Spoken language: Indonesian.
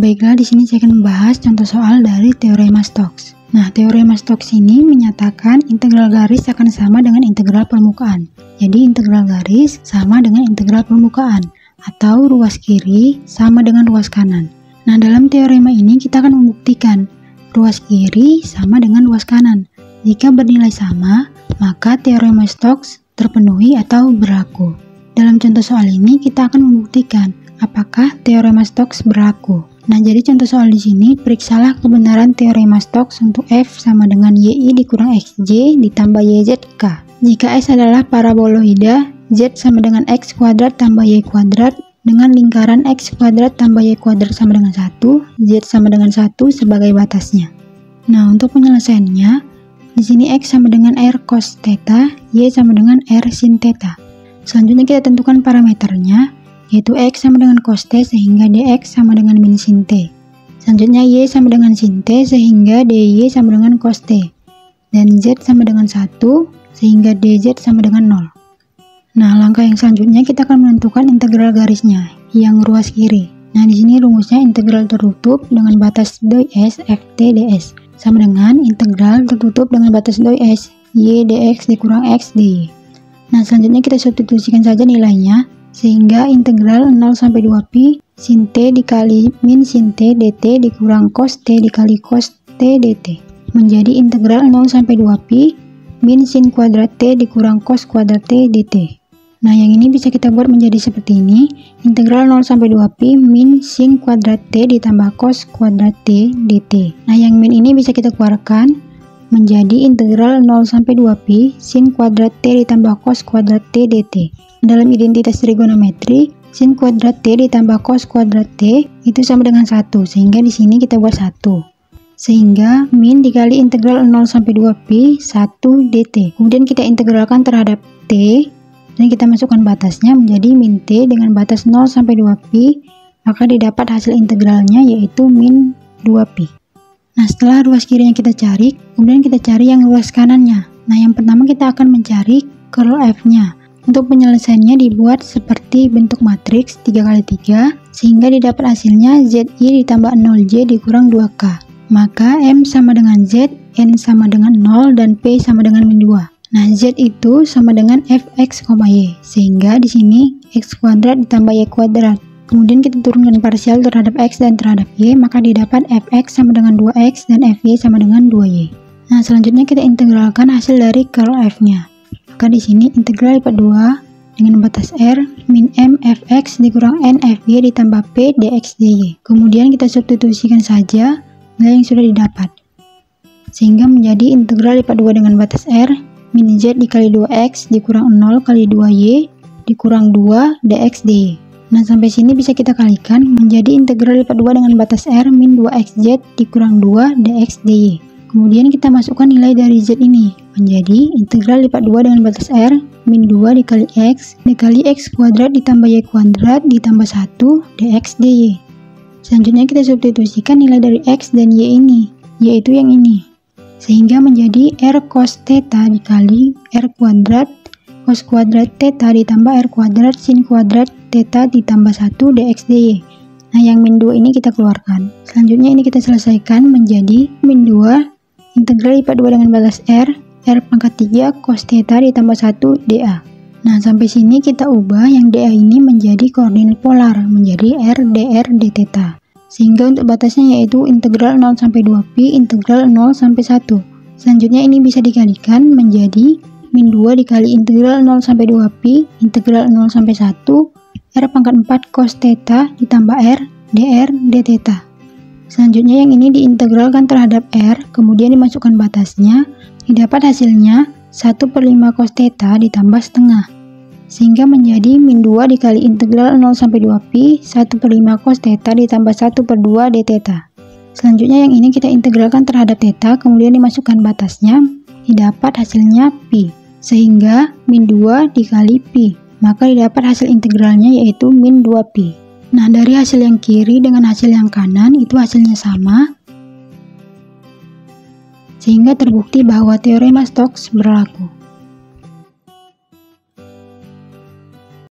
Baiklah, di sini saya akan membahas contoh soal dari teorema Stokes. Nah, teorema Stokes ini menyatakan integral garis akan sama dengan integral permukaan. Jadi, integral garis sama dengan integral permukaan, atau ruas kiri sama dengan ruas kanan. Nah, dalam teorema ini kita akan membuktikan ruas kiri sama dengan ruas kanan. Jika bernilai sama, maka teorema Stokes terpenuhi atau berlaku. Dalam contoh soal ini kita akan membuktikan apakah teorema Stokes berlaku. Nah, jadi contoh soal di sini, periksalah kebenaran teorema Stokes untuk F sama dengan YI dikurang XJ ditambah YZK. Jika S adalah paraboloida, Z sama dengan X kuadrat tambah Y kuadrat dengan lingkaran X kuadrat tambah Y kuadrat sama dengan 1, Z sama dengan 1 sebagai batasnya. Nah, untuk penyelesaiannya, di sini X sama dengan R cos theta, Y sama dengan R sin theta. Selanjutnya kita tentukan parameternya, yaitu X sama dengan cos T sehingga dx sama dengan min sin T. Selanjutnya Y sama dengan sin T sehingga dy sama dengan cos T. Dan Z sama dengan 1 sehingga dz sama dengan 0. Nah, langkah yang selanjutnya kita akan menentukan integral garisnya, yang ruas kiri. Nah, di sini rumusnya integral tertutup dengan batas doi S ft ds sama dengan integral tertutup dengan batas doi S y dx dikurang x dy. Nah, selanjutnya kita substitusikan saja nilainya, sehingga integral 0 sampai 2pi sin t dikali min sin t dt dikurang cos t dikali cos t dt menjadi integral 0 sampai 2pi min sin kuadrat t dikurang cos kuadrat t dt. Nah, yang ini bisa kita buat menjadi seperti ini, integral 0 sampai 2pi min sin kuadrat t ditambah cos kuadrat t dt. Nah, yang min ini bisa kita keluarkan menjadi integral 0 sampai 2pi sin kuadrat t ditambah cos kuadrat t dt. Dalam identitas trigonometri, sin kuadrat T ditambah cos kuadrat T itu sama dengan 1, sehingga di sini kita buat 1. Sehingga min dikali integral 0 sampai 2pi 1 dt. Kemudian kita integralkan terhadap T, dan kita masukkan batasnya menjadi min T dengan batas 0 sampai 2pi, maka didapat hasil integralnya yaitu min 2pi. Nah, setelah ruas kirinya kita cari, kemudian kita cari yang ruas kanannya. Nah, yang pertama kita akan mencari curl F-nya. Untuk penyelesaiannya dibuat seperti bentuk matriks 3x3 sehingga didapat hasilnya ZI ditambah 0J dikurang 2K. Maka M sama dengan Z, N sama dengan 0, dan P sama dengan min 2. Nah, Z itu sama dengan Fx, Y. Sehingga di sini X kuadrat ditambah Y kuadrat. Kemudian kita turunkan parsial terhadap X dan terhadap Y, maka didapat Fx sama dengan 2X dan Fy sama dengan 2Y. Nah, selanjutnya kita integralkan hasil dari curl F-nya. Maka di sini integral lipat 2 dengan batas R min M fx dikurang N fy ditambah P dx dy. Kemudian kita substitusikan saja nilai yang sudah didapat. Sehingga menjadi integral lipat 2 dengan batas R min Z dikali 2x dikurang 0 kali 2y dikurang 2 dx dy. Nah, sampai sini bisa kita kalikan menjadi integral lipat 2 dengan batas R min 2xz dikurang 2 dx dy. Kemudian kita masukkan nilai dari Z ini menjadi integral lipat 2 dengan batas R min 2 dikali X kuadrat ditambah Y kuadrat ditambah 1 dx dy. Selanjutnya kita substitusikan nilai dari X dan Y ini, yaitu yang ini. Sehingga menjadi R cos theta dikali R kuadrat cos kuadrat theta ditambah R kuadrat sin kuadrat theta ditambah 1 dx dy. Nah, yang min 2 ini kita keluarkan. Selanjutnya ini kita selesaikan menjadi min 2 integral lipat 2 dengan batas R pangkat 3 cos theta ditambah 1 dA. Nah, sampai sini kita ubah yang dA ini menjadi koordinat polar, menjadi R dr d theta. Sehingga untuk batasnya yaitu integral 0 sampai 2pi integral 0 sampai 1. Selanjutnya ini bisa dikalikan menjadi min 2 dikali integral 0 sampai 2pi integral 0 sampai 1 R pangkat 4 cos theta ditambah R dr d theta. Selanjutnya yang ini diintegralkan terhadap R, kemudian dimasukkan batasnya, didapat hasilnya 1/5 cos theta ditambah setengah. Sehingga menjadi min 2 dikali integral 0 sampai 2pi 1/5 cos theta ditambah 1/2 d theta. Selanjutnya yang ini kita integralkan terhadap theta, kemudian dimasukkan batasnya, didapat hasilnya pi. Sehingga min 2 dikali pi, maka didapat hasil integralnya yaitu min 2pi. Nah, dari hasil yang kiri dengan hasil yang kanan itu hasilnya sama, sehingga terbukti bahwa teorema Stokes berlaku.